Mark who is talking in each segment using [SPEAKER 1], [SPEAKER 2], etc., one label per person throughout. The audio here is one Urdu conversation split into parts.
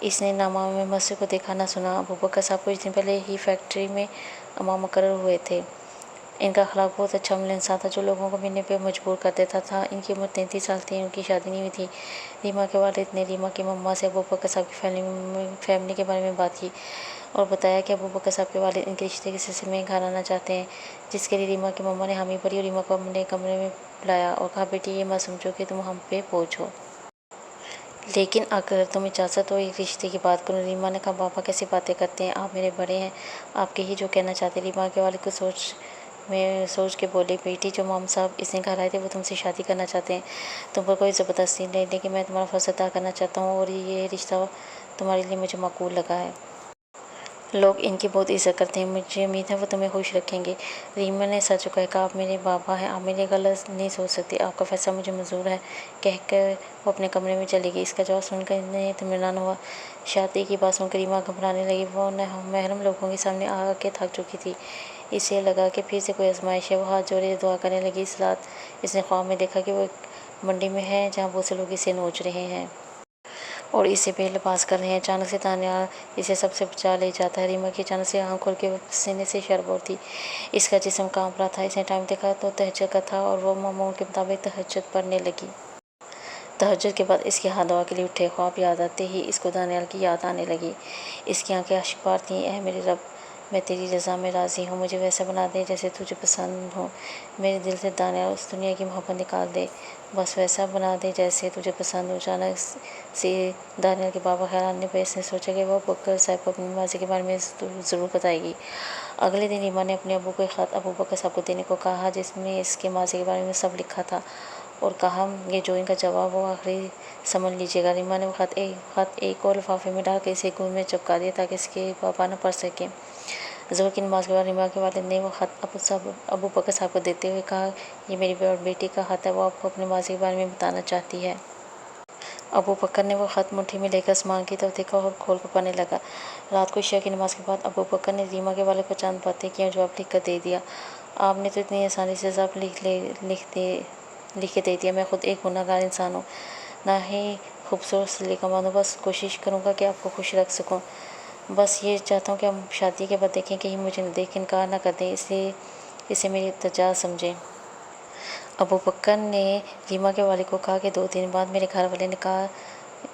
[SPEAKER 1] اس نے نہ ماما مسجد کو دیکھا نہ سنا۔ ابو بکر صاحب کچھ دن پہلے ہی فیکٹری میں مقرر ہوئے تھے۔ ان کا اخلاق بہت اچھا عمل انسان تھا جو لوگوں کو ملنے پہ مجبور کر دیتا تھا۔ ان کی عمر 33 سال تھی۔ ان کی شادی نہیں ہوئی تھی۔ ریما کے والد نے ریما کی مما سے ابو بکر صاحب کی فیملی کے بارے میں بات کی اور بتایا کہ ابو بکر صاحب کے والد ان کے رشتے کے سلسلے میں گھر آنا چاہتے ہیں، جس کے لیے ریما کی مما نے حامی بھری اور ریما کو اپنے کمرے میں بلایا اور کہا، بیٹی یہ مت سمجھو کہ تم ہم پہ بوجھ ہو، لیکن اگر تم اجازت ہو ایک رشتے کی بات کروں۔ ریما نے کہا، پاپا کیسی باتیں کرتے ہیں آپ، میرے بڑے ہیں، آپ کے ہی جو کہنا چاہتے ہیں۔ ریما کے والد کو سوچ کے بولے، بیٹی جو مام صاحب اس نے گھر آئے تھے وہ تم سے شادی کرنا چاہتے ہیں، تم پر کوئی زبردستی نہیں، لیکن میں تمہارا فرض ادا کرنا چاہتا ہوں اور یہ رشتہ تمہارے لیے مجھے معقول لگا ہے۔ لوگ ان کی بہت عزت کرتے ہیں، مجھے امید ہے وہ تمہیں خوش رکھیں گے۔ ریما نے سر جھکایا، کہا، آپ میرے بابا ہیں، آپ میرے غلط نہیں سوچ سکتے، آپ کا فیصلہ مجھے منظور ہے، کہہ کر وہ اپنے کمرے میں چلی گئی۔ اس کا جواب سن کر انہیں اطمینان ہوا۔ شادی کی بات سن کر ریما گھبرانے لگی۔ وہ محرم لوگوں کے سامنے آ کے تھک چکی تھی۔ اسے لگا کہ پھر سے کوئی آزمائش ہے۔ وہ ہاتھ جوڑے دعا کرنے لگی۔ اس رات اس نے خواب میں دیکھا کہ وہ ایک منڈی میں ہے جہاں بہت سے لوگ اسے نوچ رہے ہیں اور اسے بے لباس کر رہے ہیں۔ اچانک سے دانیال اسے سب سے بچا لے جاتا ہے۔ ریما کی اچانک سے آنکھ کھل کے سینے سے شربور تھی۔ اس کا جسم کانپ رہا تھا۔ اس نے ٹائم دیکھا تو تہجد کا تھا اور وہ معمول کے مطابق تہجد پڑھنے لگی۔ تہجد کے بعد اس کے ہاتھ دعا کے لیے اٹھے۔ خواب یاد آتے ہی اس کو دانیال کی یاد آنے لگی۔ اس کی آنکھیں اشکبار تھیں۔ اے میرے رب، میں تیری رضا میں راضی ہوں، مجھے ویسا بنا دے جیسے تجھے پسند ہو، میرے دل سے دانیال اس دنیا کی محبت نکال دے، بس ویسا بنا دے جیسے تجھے پسند ہو۔ اچانک سے دانیال کے بابا خیال آنے پہ اس نے سوچا کہ وہ ابو بکر صاحب کو اپنی ماضی کے بارے میں ضرور بتائے گی۔ اگلے دن ریما نے اپنے ابو کو ایک خط ابو بکر صاحب کو دینے کو کہا جس میں اس کے ماضی کے بارے میں سب لکھا تھا اور کہا، یہ جو ان کا جواب وہ آخری سمجھ لیجیے گا۔ ریما نے وہ خط ایک اور لفافے میں ڈال کے اسے گود میں چپکا دیا تاکہ اس کے بابا نہ پڑھ سکیں۔ ظہر کی نماز کے بعد ریما کے والد نے وہ خط ابو بکر صاحب کو دیتے ہوئے کہا، یہ میری بیٹی کا خط ہے، وہ آپ کو اپنے ماضی کے بارے میں بتانا چاہتی ہے۔ ابو بکر نے وہ خط مٹھی میں لے کر آسمان کی طرف دیکھا اور کھول کر پڑھنے لگا۔ رات کو عشاء کی نماز کے بعد ابو بکر نے ریما کے والد کو چند باتیں کیں اور جواب لکھ کر دے دیا۔ آپ نے تو اتنی آسانی سے جواب لکھ کے دے دیا، میں خود ایک گناہ گار انسان ہوں، نہ ہی خوبصورت سلیقہ مند ہوں، بس کوشش کروں گا کہ آپ کو خوش رکھ سکوں، بس یہ چاہتا ہوں کہ ہم شادی کے بعد دیکھیں، کہیں مجھے دیکھ کے انکار نہ کر دیں، اس لیے اسے میری التجا سمجھیں۔ ابو بکر نے ریما کے والد کو کہا کہ 2 دن بعد میرے گھر والے نکاح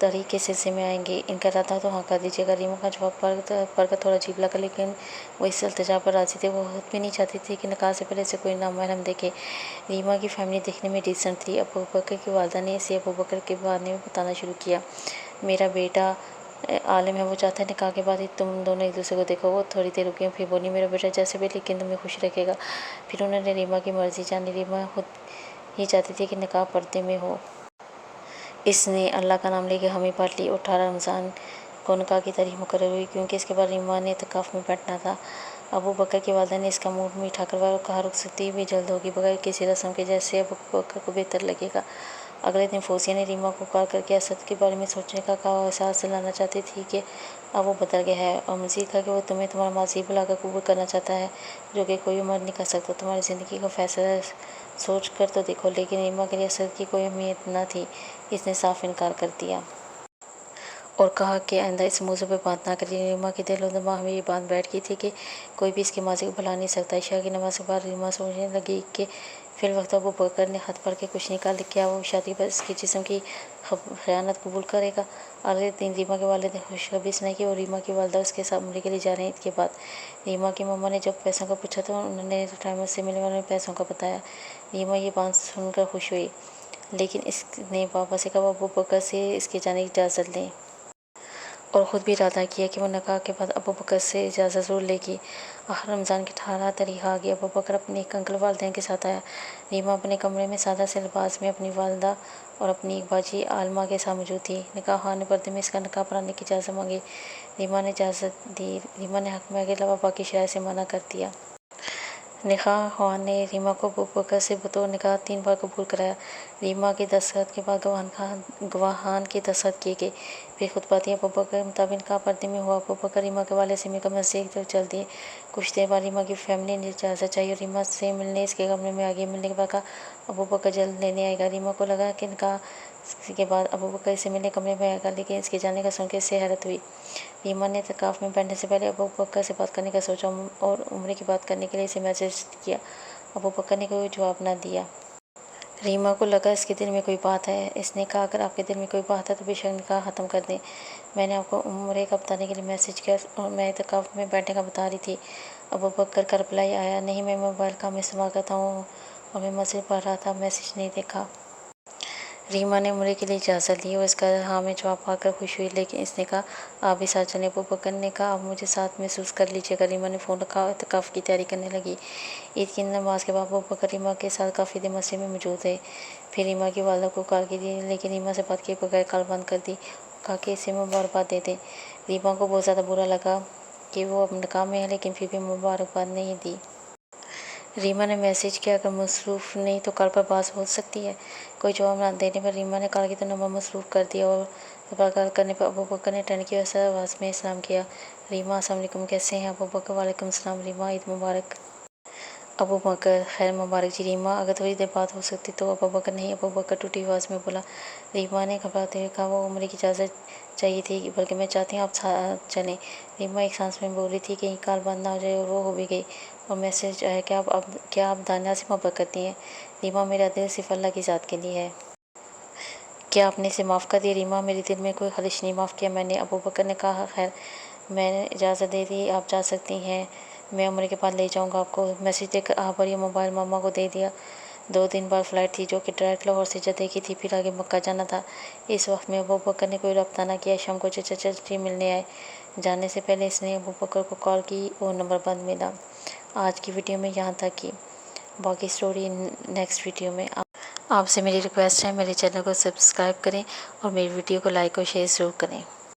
[SPEAKER 1] داری کے سلسلے میں آئیں گے، ان کا ارادہ ہو تو ہاں کر دیجیے گا۔ ریما کا جواب پڑھ کر تھوڑا عجیب لگا، لیکن وہ اس التجا پر راضی تھے۔ وہ خود بھی نہیں چاہتی تھی کہ نکاح سے پہلے اسے کوئی نامحرم دیکھے۔ ریما کی فیملی دیکھنے میں ڈیسنٹ تھی۔ ابو بکر کی والدہ نے اسے ابو بکر کے بارے میں بتانا شروع کیا، میرا بیٹا عالم ہے، وہ چاہتا ہے نکاح کے بعد ہی تم دونوں ایک دوسرے کو دیکھو۔ وہ تھوڑی دیر رکی، پھر بولی، میرا بیٹا جیسے بھی لیکن تمہیں خوش رکھے گا۔ پھر انہوں نے ریما کی مرضی جانی۔ ریما خود ہی چاہتی تھی کہ نکاح پردے میں ہو۔ اس نے اللہ کا نام لے کے حامی بھر لی اور 18 رمضان کو نکاح کی تاریخ مقرر ہوئی، کیونکہ اس کے بعد ریما نے اعتکاف میں بیٹھنا تھا۔ ابو بکر کی والدہ نے اس کا منہ میٹھا کروایا اور کہا، رخصتی بھی جلد ہوگی، بغیر کسی رسم کے، جیسے ابو بکر کو بہتر لگے گا۔ اگلے دن فوزیہ نے ریما کو کال کر کے اسد کے بارے میں سوچنے کا کہا اور احساس دلانا چاہتی تھی کہ اب وہ بدل گیا ہے، اور مزید کہا کہ وہ تمہیں تمہارا ماضی بھلا کر قبول کرنا چاہتا ہے، جو کہ کوئی عمر نہیں کر سکتا۔ تمہاری زندگی کا فیصلہ سوچ کر تو دیکھو۔ لیکن ریما کے لیے اسد کی کوئی اہمیت نہ تھی۔ اس نے صاف انکار کر دیا اور کہا کہ آئندہ اس موضوع پہ بات نہ کرے۔ ریما کے دل و دماغ میں یہ بات بیٹھ گئی تھی کہ کوئی بھی اس کے ماضی کو بھلا نہیں سکتا۔ عشاء کی نماز کے بعد ریما سوچنے لگی کہ فی الوقت ابو بکر نے خط پڑھ کے کچھ نہیں کہا، کیا وہ شادی پر اس کے جسم کی خیانت قبول کرے گا؟ اگلے دن ریما کے والد نے خوشخبری سنائی کہ وہ ریما کی والدہ اس کے ساتھ عمرے کے لیے جا رہے ہیں۔ عید کے بعد ریما کی مما نے جب پیسوں کا پوچھا تو انہوں نے ریٹائرمنٹ سے ملنے والے پیسوں کا بتایا۔ ریما یہ بات سن کر خوش ہوئی، لیکن اس نے پاپا سے کہا وہ ابو بکر سے اس کے جانے کی اجازت لیں، اور خود بھی ارادہ کیا کہ وہ نکاح کے بعد ابو بکر سے اجازت ضرور لے گی۔ آخر رمضان کی 18 تاریخ آ گئی۔ ابو بکر اپنے ایک انکل والدین کے ساتھ آیا۔ ریما اپنے کمرے میں سادہ سے لباس میں اپنی والدہ اور اپنی ایک باجی عالمہ کے ساتھ موجود تھی۔ نکاح خواہ نے پردے میں اس کا نکاح پڑھانے کی اجازت مانگی۔ ریما نے اجازت دی۔ ریما نے حق میں کے علاوہ باقی شرائط سے منع کر دیا۔ نکاح خواہ نے ریما کو ابو بکر سے بطور نکاح 3 بار قبول کرایا۔ ریما کے دستخط کے بعد گواہان کے دستخط کیے گئے، پھر خطبہ دیا۔ ابو بکر کے مطابق نکاح پردے میں ہوا۔ ابو بکر ریما کے والد سے مل کر مسجد کی طرف چل دیے۔ کچھ دیر بعد ریما کی فیملی نے اجازت چاہی اور ریما سے ملنے اس کے کمرے میں آ گئی۔ ملنے کے بعد کہا، ابو بکر جلد لینے آئے گا۔ ریما کو لگا کہ نکاح اسی کے بعد ابو بکر اسے ملنے کمرے میں آئے گا، لیکن اس کے جانے کا سن کے اسے حیرت ہوئی۔ ریما نے اعتکاف میں بیٹھنے سے پہلے ابو بکر سے بات کرنے کا سوچا اور عمرے کی بات کرنے کے لیے اسے میسج کیا۔ ابو بکر نے کوئی جواب نہ دیا۔ ریما کو لگا اس کے دل میں کوئی بات ہے۔ اس نے کہا اگر آپ کے دل میں کوئی بات ہے تو بے شک نکاح ختم کر دیں۔ میں نے آپ کو عمرے کا بتانے کے لیے میسج کیا اور میں اعتکاف میں بیٹھنے کا بتا رہی تھی۔ ابو بکر کا رپلائی آیا، نہیں میں موبائل کا استعمال کرتا ہوں اور میں مسجد پڑھ رہا تھا، میسج نہیں دیکھا۔ ریما نے عمرے کے لیے اجازت لی اور اس کا ہاں میں جواب پا کر خوش ہوئی، لیکن اس نے کہا آپ بھی ساتھ چلیں۔ ابو بکر نے کہا آپ مجھے ساتھ محسوس کر لیجیے گا۔ ریما نے فون رکھا اور اعتکاف کی تیاری کرنے لگی۔ عید کی نماز کے بعد ابو بکر ریما کے ساتھ کافی دیر مسجد میں موجود رہے۔ پھر ریما کی والدہ کو کال کی دی، لیکن ریما سے بات کیے بغیر کال بند کر دی اور کہا کہ اسے مبارکباد دے دیں۔ ریما کو بہت زیادہ برا لگا کہ وہ اب نکاح میں ہے، لیکن پھر بھی مبارکباد نہیں دی۔ ریما نے میسج کیا اگر مصروف نہیں تو کال پر بات ہو سکتی ہے؟ کوئی جواب نہ دینے پر ریما نے کال کی تو نمبر مصروف کر دیا اور دوبارہ کال کرنے پر ابو بکر نے ٹرن کی آواز میں سلام کیا۔ ریما السلام علیکم، کیسے ہیں؟ ابو بکر وعلیکم السلام ریما، عید مبارک۔ ابو بکر خیر مبارک جی ریما، اگر تھوڑی دیر بات ہو سکتی تو؟ ابو بکر نہیں، ابو بکر ٹوٹی آواز میں بولا۔ ریما نے گھبراتے ہوئے کہا وہ عمرے کی اجازت چاہیے تھی، بلکہ میں چاہتی ہوں آپ ساتھ چلیں۔ ریما ایک سانس میں بول رہی تھی کہیں کال بند نہ ہو جائے، اور وہ ہو بھی گئی اور میسج آیا کیا آپ دانیہ سے محبت کرتی ہیں؟ ریما میرا دل صرف اللہ کی ذات کے لیے ہے۔ کیا آپ نے اسے معاف کر دیا؟ ریما میرے دل میں کوئی خلش نہیں، معاف کیا میں نے۔ ابو بکر نے کہا خیر میں نے اجازت دے دی، آپ جا سکتی ہیں، میں عمرے کے بعد لے جاؤں گا آپ کو۔ میسج دیکھ کر آہ بھری موبائل ماما کو دے دیا۔ 2 دن بعد فلائٹ تھی جو کہ ڈائریکٹ لاہور سے جدہ کی تھی، پھر آگے مکہ جانا تھا۔ اس وقت میں ابو بکر نے کوئی رابطہ نہ کیا۔ شام کو چچا چچی ملنے آئے۔ جانے سے پہلے اس نے ابو بکر کو کال کی اور نمبر بند ملا۔ آج کی ویڈیو میں یہاں تک کی، باقی سٹوری نیکسٹ ویڈیو میں۔ آپ سے میری ریکویسٹ ہے میرے چینل کو سبسکرائب کریں اور میری ویڈیو کو لائک اور شیئر ضرور کریں۔